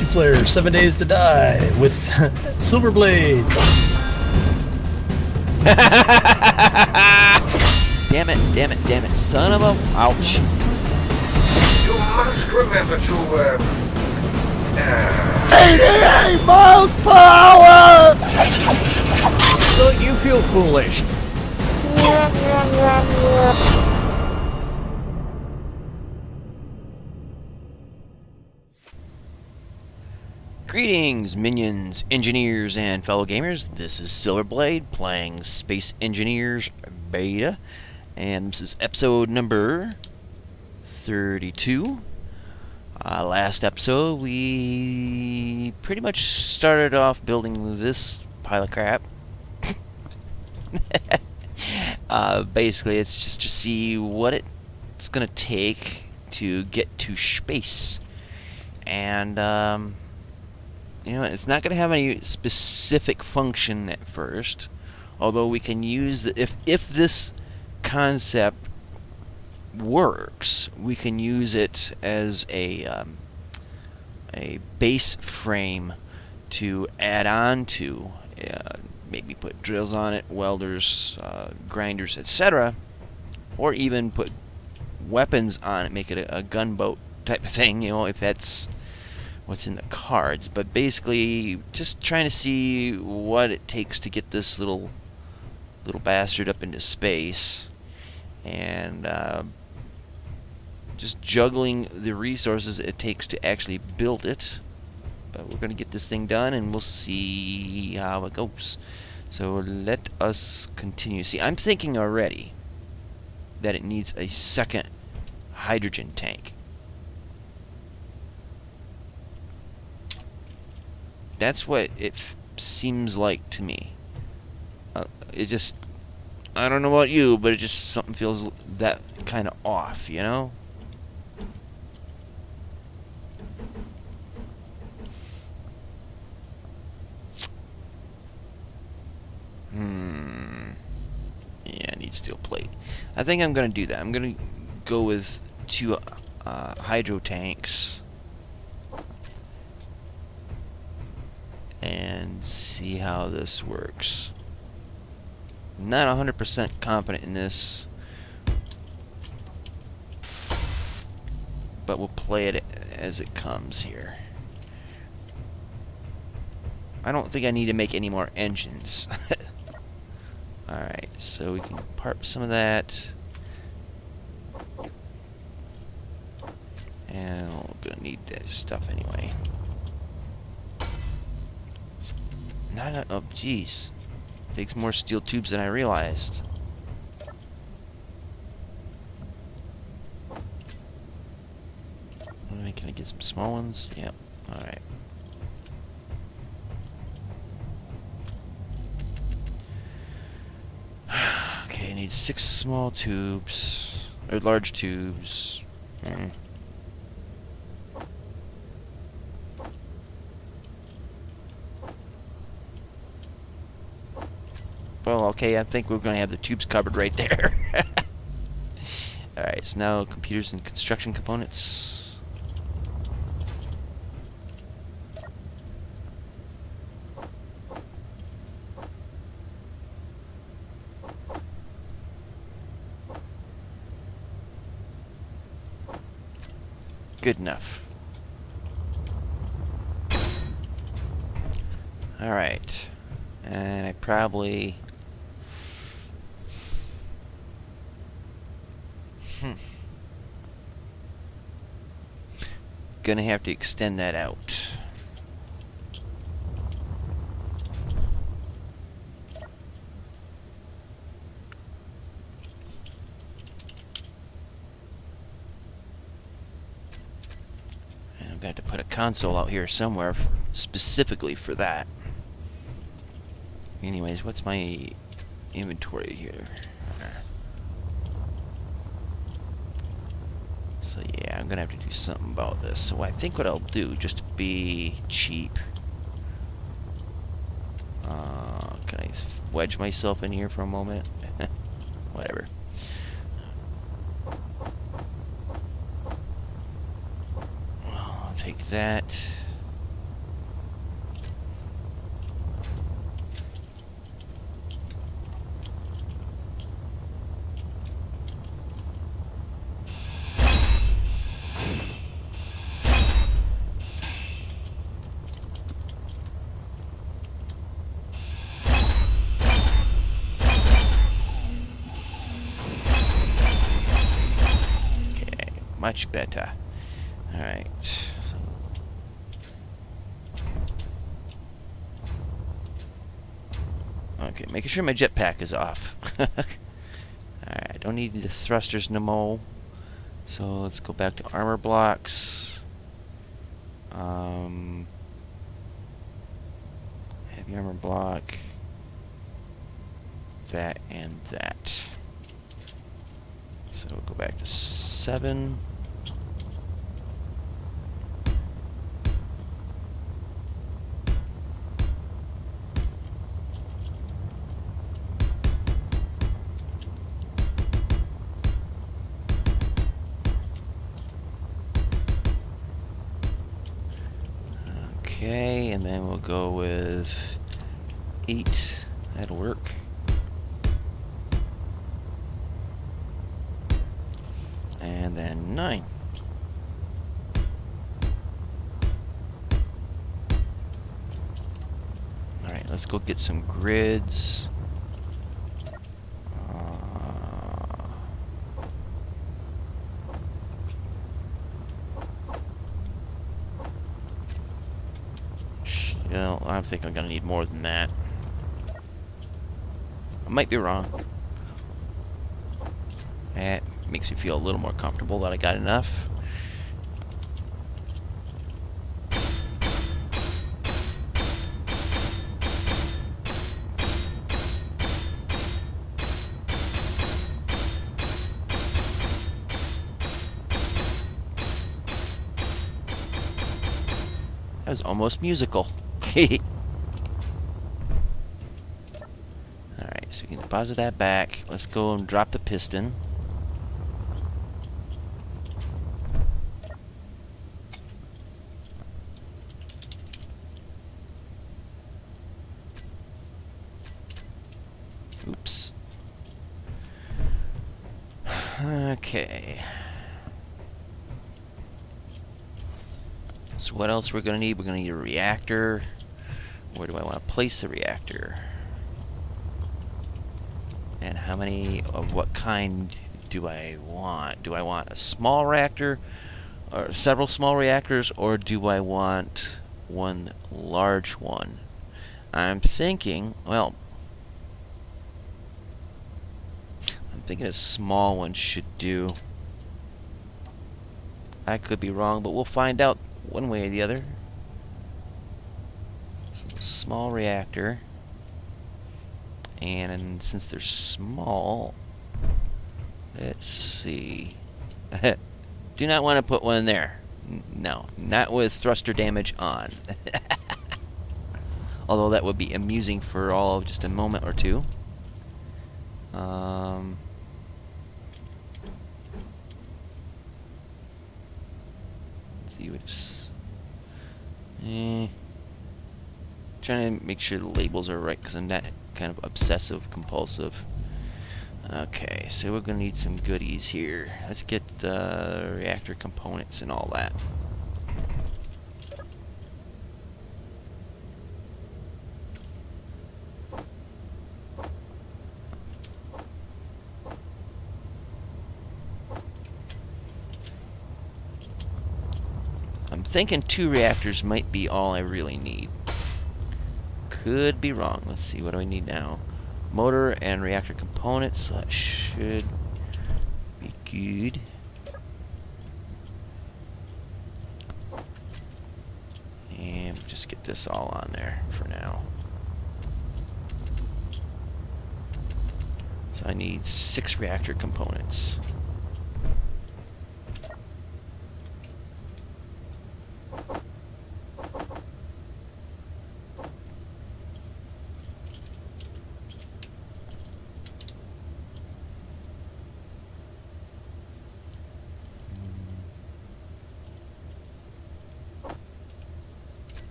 multiplayer 7 Days to Die with Silverblade. Damn it, son of a... Ouch. You must remember to, 88 miles per hour! Don't you feel foolish? Greetings, minions, engineers, and fellow gamers. This is Silverblade playing Space Engineers Beta, and this is episode number 32. Last episode, we pretty much started off building this pile of crap. Basically, it's just to see what it's gonna take to get to space, and you know, it's not going to have any specific function at first, although we can use if this concept works, we can use it as a base frame to add on to, maybe put drills on it, welders, grinders, etc., or even put weapons on it, make it a gunboat type of thing, you know, if that's what's in the cards. But basically just trying to see what it takes to get this little bastard up into space, and just juggling the resources it takes to actually build it. But we're going to get this thing done and we'll see how it goes. So let us continue. See, I'm thinking already that it needs a second hydrogen tank. That's what it seems like to me. It just, I don't know about you, but it just, something feels that kind of off, you know? Yeah, I need steel plate. I think I'm going to do that. I'm going to go with 2 hydro tanks and see how this works. Not 100% confident in this, but we'll play it as it comes here. I don't think I need to make any more engines. Alright, so we can part some of that. And we're gonna need that stuff anyway. Oh, jeez. Takes more steel tubes than I realized. Can I get some small ones? Yep. Alright. Okay, I need 6 small tubes. Or large tubes. Well, okay, I think we're going to have the tubes covered right there. Alright, so now computers and construction components. Good enough. Alright. And I probably... Gonna have to extend that out. And I'm gonna have to put a console out here somewhere specifically for that. Anyways, what's my inventory here? So yeah, I'm gonna have to do something about this. So I think what I'll do, just to be cheap, can I wedge myself in here for a moment? Whatever. I'll take that. Much better. Alright. Okay, making sure my jetpack is off. Alright, I don't need the thrusters no more. So let's go back to armor blocks. Heavy armor block. That and that. So we'll go back to 7. Okay, and then we'll go with 8. That'll work. And then 9. Alright, let's go get some grids. Well, I think I'm gonna need more than that. I might be wrong. That makes me feel a little more comfortable that I got enough. That was almost musical. Alright, so we can deposit that back. Let's go and drop the piston. Oops. Okay. So what else we're going to need? We're going to need a reactor. Where do I want to place the reactor? And how many of what kind do I want? Do I want a small reactor or several small reactors, or do I want one large one? I'm thinking, well, I'm thinking a small one should do. I could be wrong, but we'll find out one way or the other. So, small reactor. And since they're small, let's see. Do not want to put one there. No, not with thruster damage on. Although that would be amusing for all of just a moment or two. Let's see which. Trying to make sure the labels are right because I'm not kind of obsessive compulsive. Okay, so we're gonna need some goodies here. Let's get the reactor components and all that. I'm thinking 2 reactors might be all I really need. Could be wrong. Let's see, what do I need now? Motor and reactor components, so that should be good. And just get this all on there for now. So I need 6 reactor components.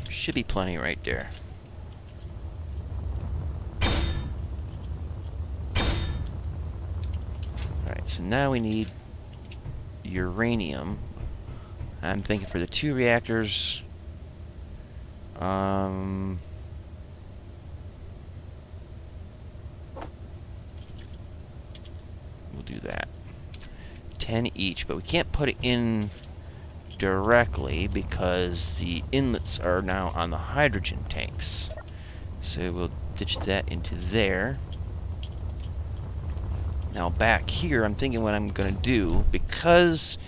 Should be plenty right there. Alright, so now we need uranium. I'm thinking for the 2 reactors, we'll do that. 10 each, but we can't put it in directly because the inlets are now on the hydrogen tanks. So we'll ditch that into there. Now back here, I'm thinking what I'm going to do, because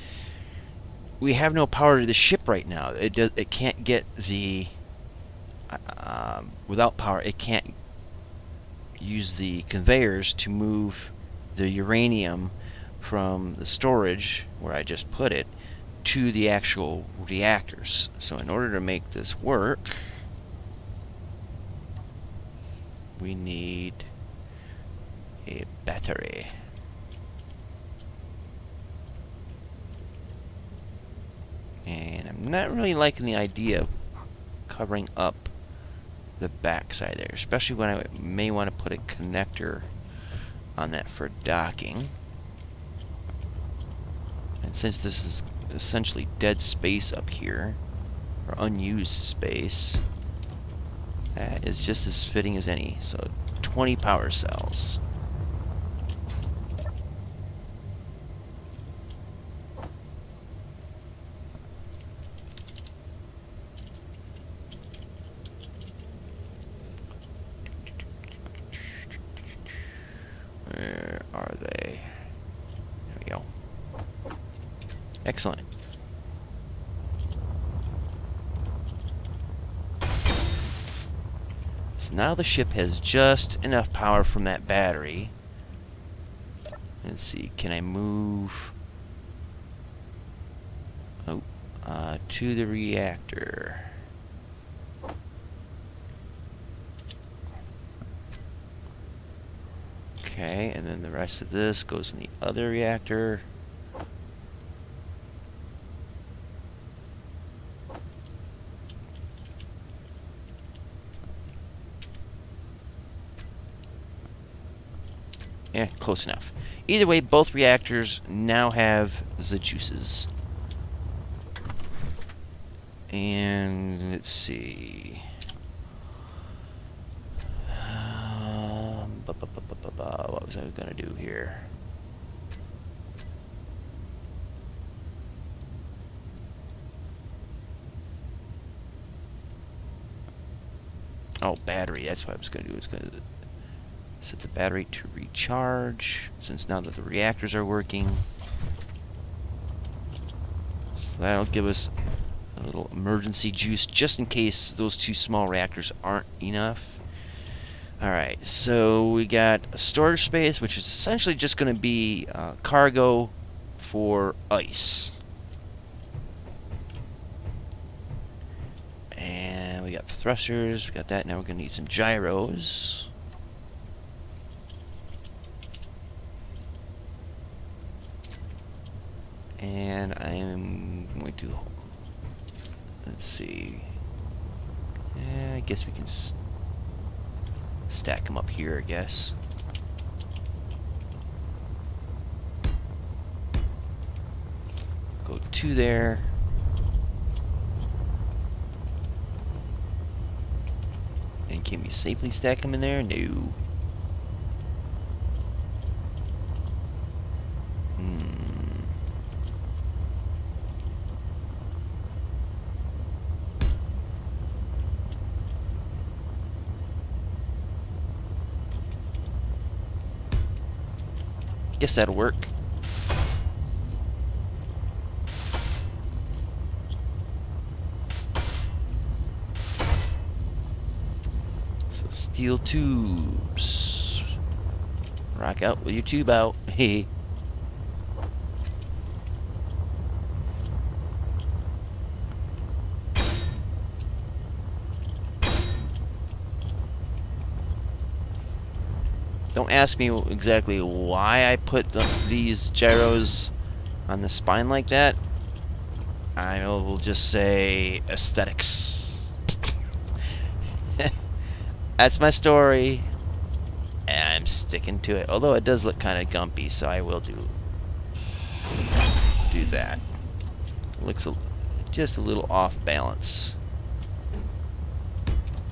we have no power to the ship right now. It can't get the without power. It can't use the conveyors to move the uranium from the storage where I just put it to the actual reactors. So in order to make this work, we need a battery. And I'm not really liking the idea of covering up the backside there, especially when I may want to put a connector on that for docking. And since this is essentially dead space up here, or unused space, that is just as fitting as any. So 20 power cells. Where are they? There we go. Excellent. So now the ship has just enough power from that battery. Let's see, can I move to the reactor? Okay, and then the rest of this goes in the other reactor. Yeah, close enough. Either way, both reactors now have the juices. And let's see. What was I going to do here? Oh, battery. That's what I was going to do. I was going to set the battery to recharge, since now that the reactors are working. So that'll give us a little emergency juice, just in case those two small reactors aren't enough. Alright, so we got a storage space, which is essentially just going to be cargo for ice. And we got thrusters, we got that. Now we're going to need some gyros. And I'm going to, let's see, I guess we can stack them up here, I guess. Go 2 there. And can we safely stack them in there? No. Guess that'll work. So steel tubes. Rock out with your tube out. Hey. Don't ask me exactly why I put these gyros on the spine like that. I will just say aesthetics. That's my story, and I'm sticking to it. Although it does look kind of gumpy, so I will do that. It looks just a little off balance.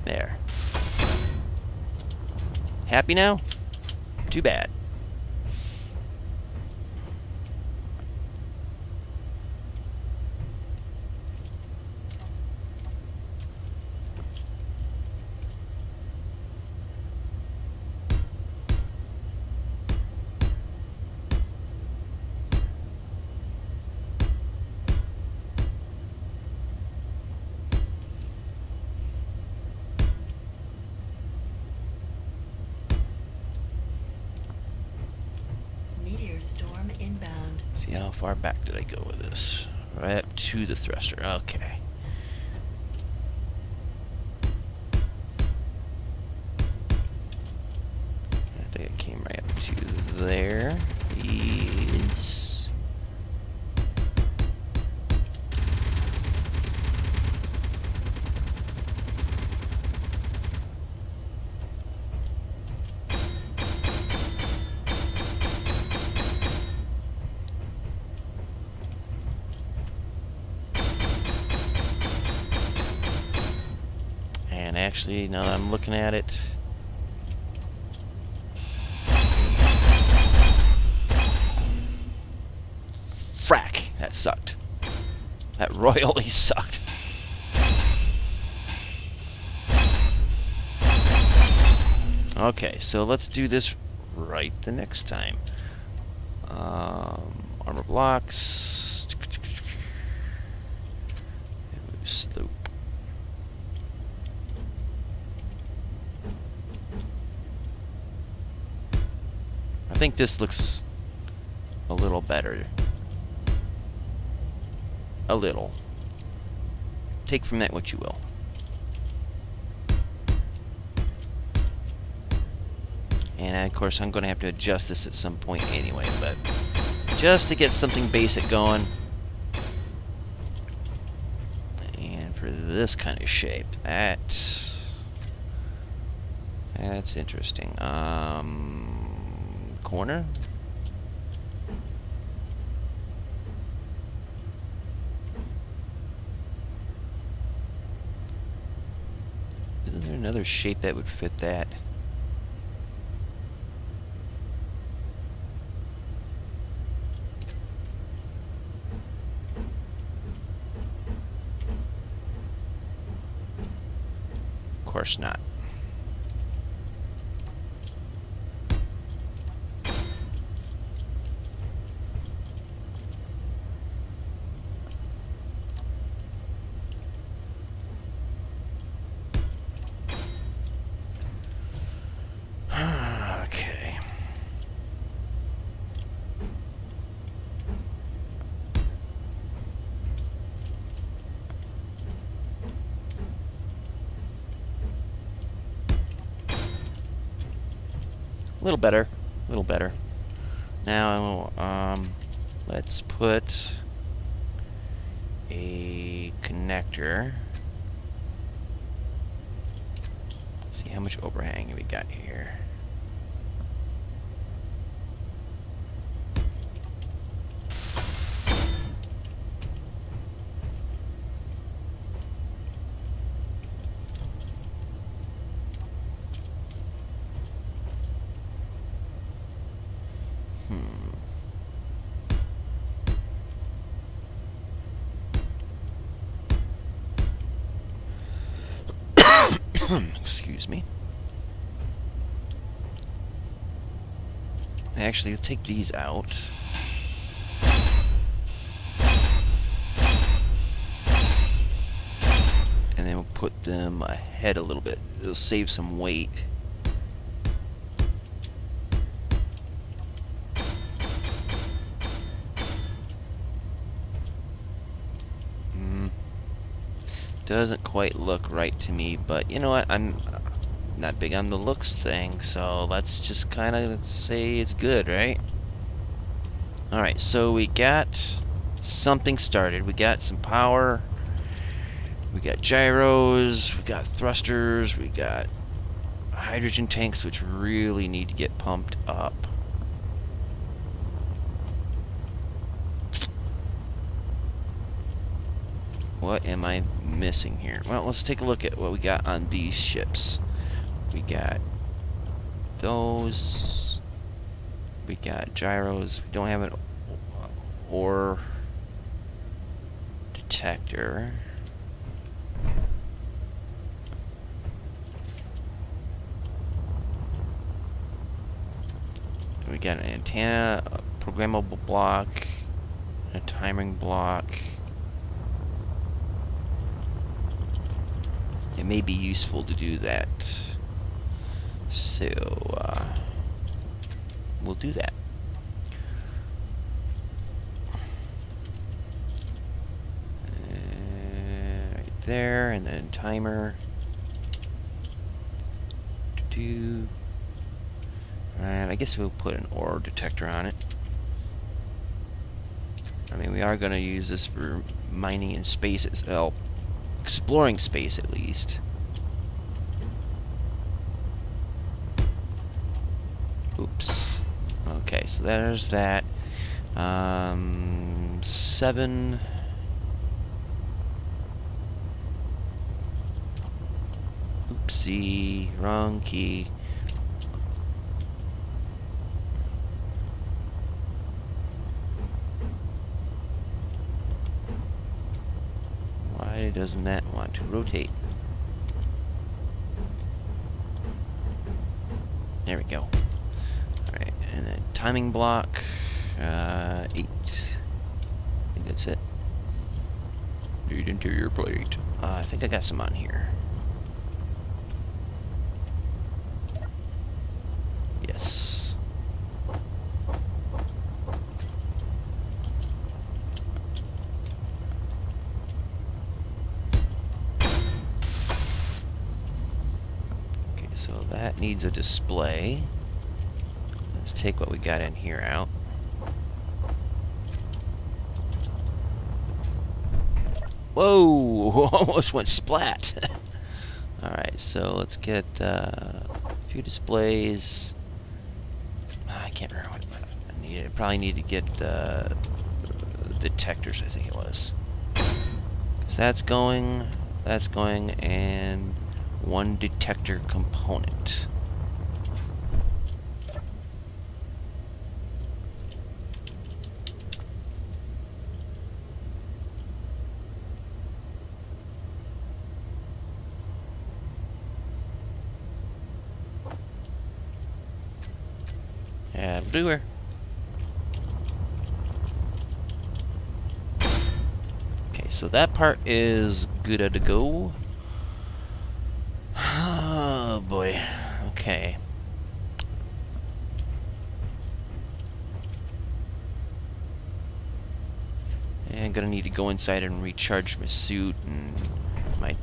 There. Happy now? Too bad. Storm inbound. See, how far back did I go with this? Right up to the thruster. Okay. I think it came right up to there. Is and actually, now that I'm looking at it, frack, that sucked. That royally sucked. Okay, so let's do this right the next time. Armor blocks. Slope. I think this looks a little better. A little. Take from that what you will. And of course I'm going to have to adjust this at some point anyway, but just to get something basic going. And for this kind of shape, that's interesting. Corner. Isn't there another shape that would fit that? Of course not. Okay. A little better, a little better. Now, let's put a connector. See how much overhang we got here. Excuse me. Actually, let's take these out. And then we'll put them ahead a little bit. It'll save some weight. Doesn't quite look right to me, but you know what? I'm not big on the looks thing, so let's just kind of say it's good, right? Alright, so we got something started. We got some power. We got gyros. We got thrusters. We got hydrogen tanks, which really need to get pumped up. What am I missing here? Well, let's take a look at what we got on these ships. We got those. We got gyros. We don't have an ore detector. We got an antenna, a programmable block, a timing block. It may be useful to do that, so we'll do that. there, and then timer. And I guess we'll put an ore detector on it. I mean, we are going to use this for mining in space, well, exploring space at least. Oops. Okay, so there's that. 7. Oopsie, wrong key. Why doesn't that want to rotate? There we go. Alright, and then timing block, 8. I think that's it. Need interior plate. I think I got some on here. Yes. Okay, so that needs a display. Let's take what we got in here out. Whoa! Almost went splat. Alright, so let's get a few displays. I can't remember what I needed. I probably need to get detectors, I think it was. So that's going, and one detector component. That'll do her. Okay, so that part is good to go. Oh boy. Okay. And I'm gonna need to go inside and recharge my suit and my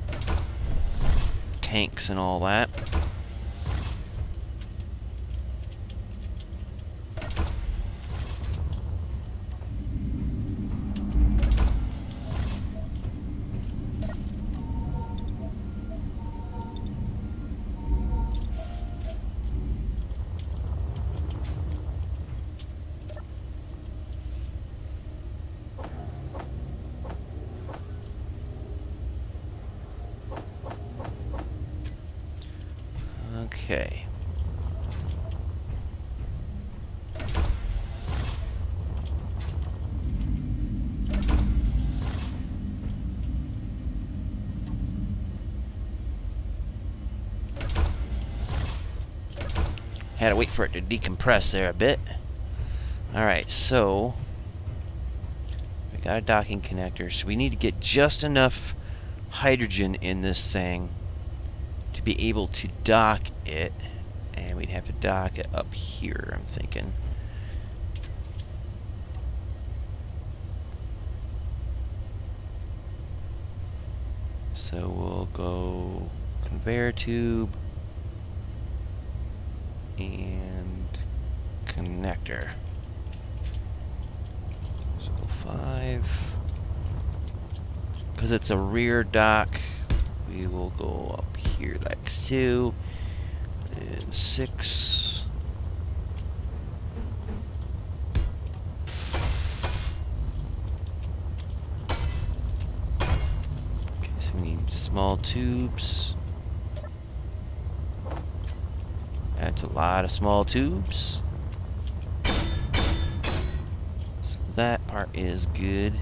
tanks and all that. Okay. Had to wait for it to decompress there a bit. Alright, so we got a docking connector, so we need to get just enough hydrogen in this thing to be able to dock it, and we'd have to dock it up here, I'm thinking. So we'll go conveyor tube and connector. So 5. Because it's a rear dock, we will go up here like so. And 6. Okay, so we need small tubes. That's a lot of small tubes. So that part is good.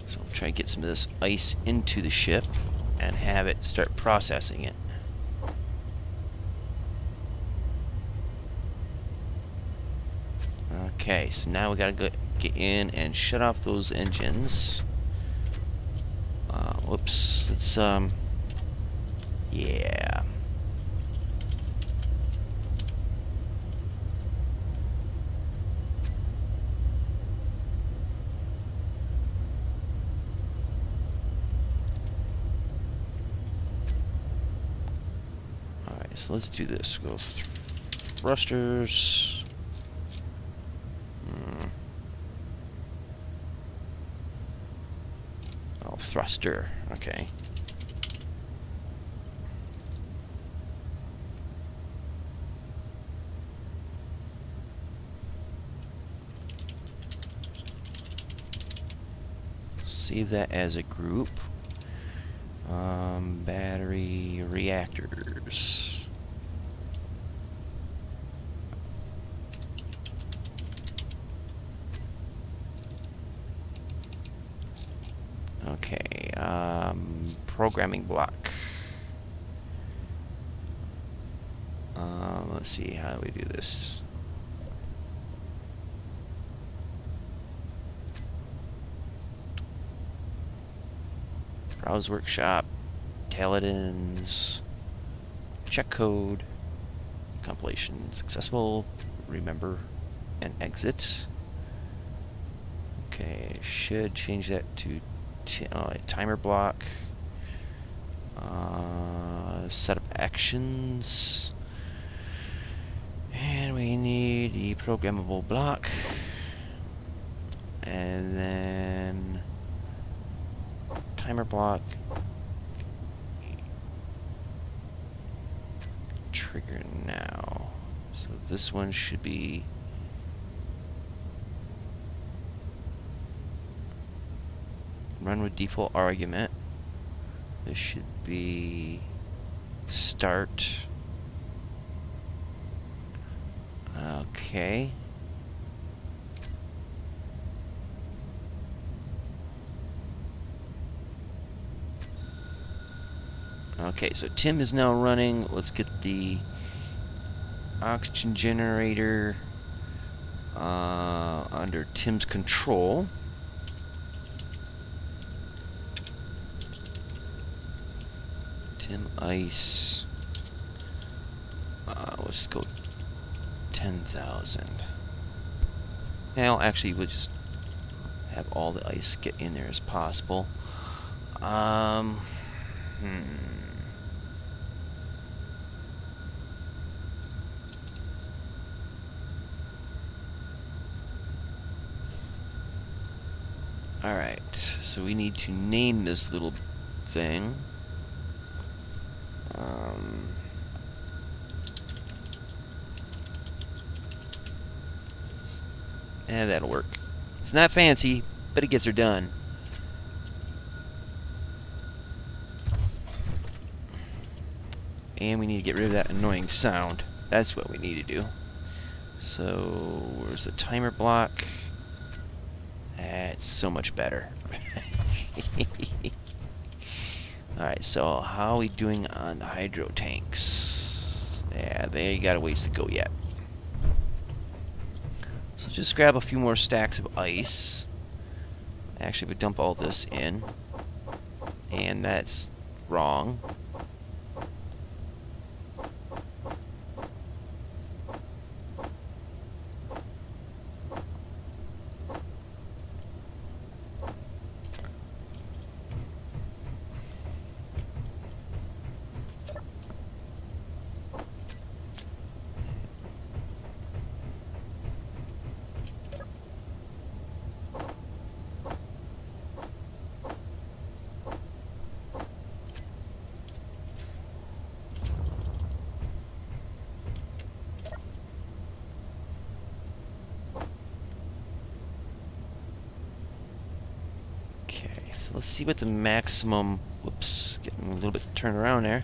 So I'll try to get some of this ice into the ship and have it start processing it. Okay, so now we gotta get in and shut off those engines. Whoops, let's Yeah. Alright, so let's do this. Go thrusters. Oh, thruster. Okay. Save that as a group. Battery reactors. Okay, programming block. Let's see, how do we do this? Browse workshop, Paladins, check code, compilation successful, remember, and exit. Okay, should change that to timer block. Set up actions. And we need a programmable block. And then timer block. Trigger now. So this one should be run with default argument. This should be start. Okay. Okay, so Tim is now running. Let's get the oxygen generator under Tim's control. Tim ice. Let's go 10,000. Now, actually, we'll just have all the ice get in there as possible. Alright, so we need to name this little thing. And that'll work. It's not fancy, but it gets her done. And we need to get rid of that annoying sound. That's what we need to do. So, where's the timer block? That's so much better. Alright, so how are we doing on the hydro tanks? Yeah, they got a ways to go yet. So just grab a few more stacks of ice. Actually, we dump all this in. And that's wrong. Let's see what the maximum, whoops, getting a little bit turned around there.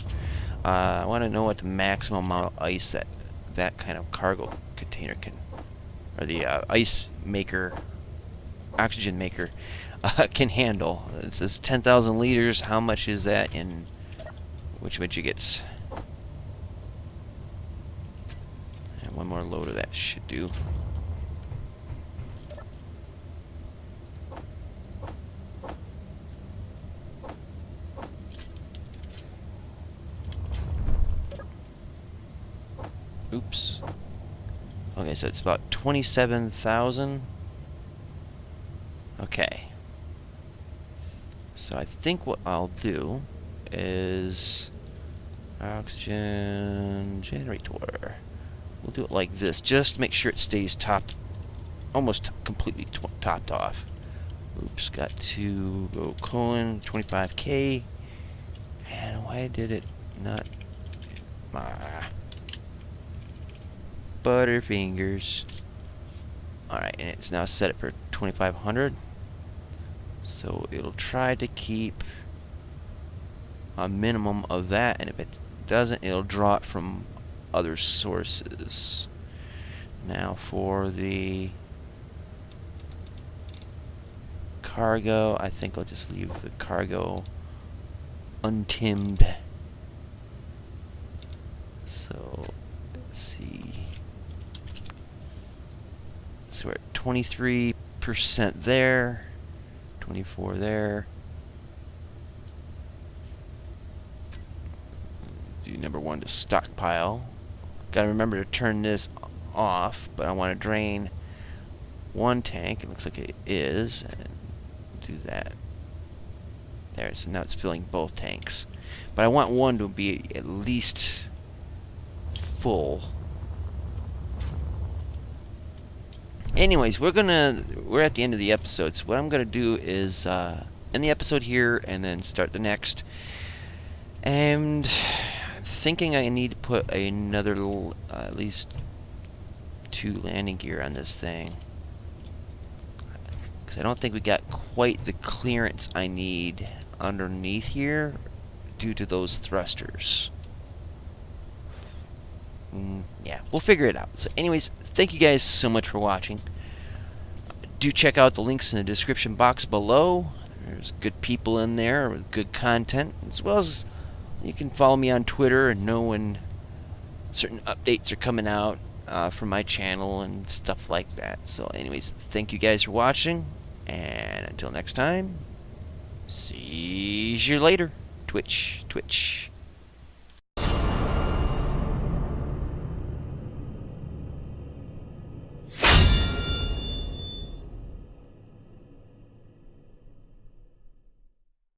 I want to know what the maximum amount of ice that kind of cargo container can, or the ice maker, oxygen maker, can handle. It says 10,000 liters. How much is that in which gets? And one more load of that should do. Oops. Okay, so it's about 27,000. Okay. So I think what I'll do is oxygen generator. We'll do it like this, just to make sure it stays topped, almost completely topped off. Oops, got to go colon 25K. And why did it not? Butterfingers. Alright, and it's now set it for 2,500. So it'll try to keep a minimum of that, and if it doesn't, it'll draw it from other sources. Now for the cargo, I think I'll just leave the cargo untimmed. So let's see. So we're at 23% there, 24 there. Do number 1 to stockpile. Gotta remember to turn this off, but I want to drain 1 tank. It looks like it is, and do that. There, so now it's filling both tanks. But I want one to be at least full. Anyways, we're at the end of the episode, so what I'm gonna do is end the episode here and then start the next. And I'm thinking I need to put another at least 2 landing gear on this thing, because I don't think we got quite the clearance I need underneath here due to those thrusters. Yeah, we'll figure it out. So anyways, thank you guys so much for watching. Do check out the links in the description box below. There's good people in there with good content, as well as you can follow me on Twitter and know when certain updates are coming out from my channel and stuff like that. So anyways, thank you guys for watching, and until next time, see you later. Twitch.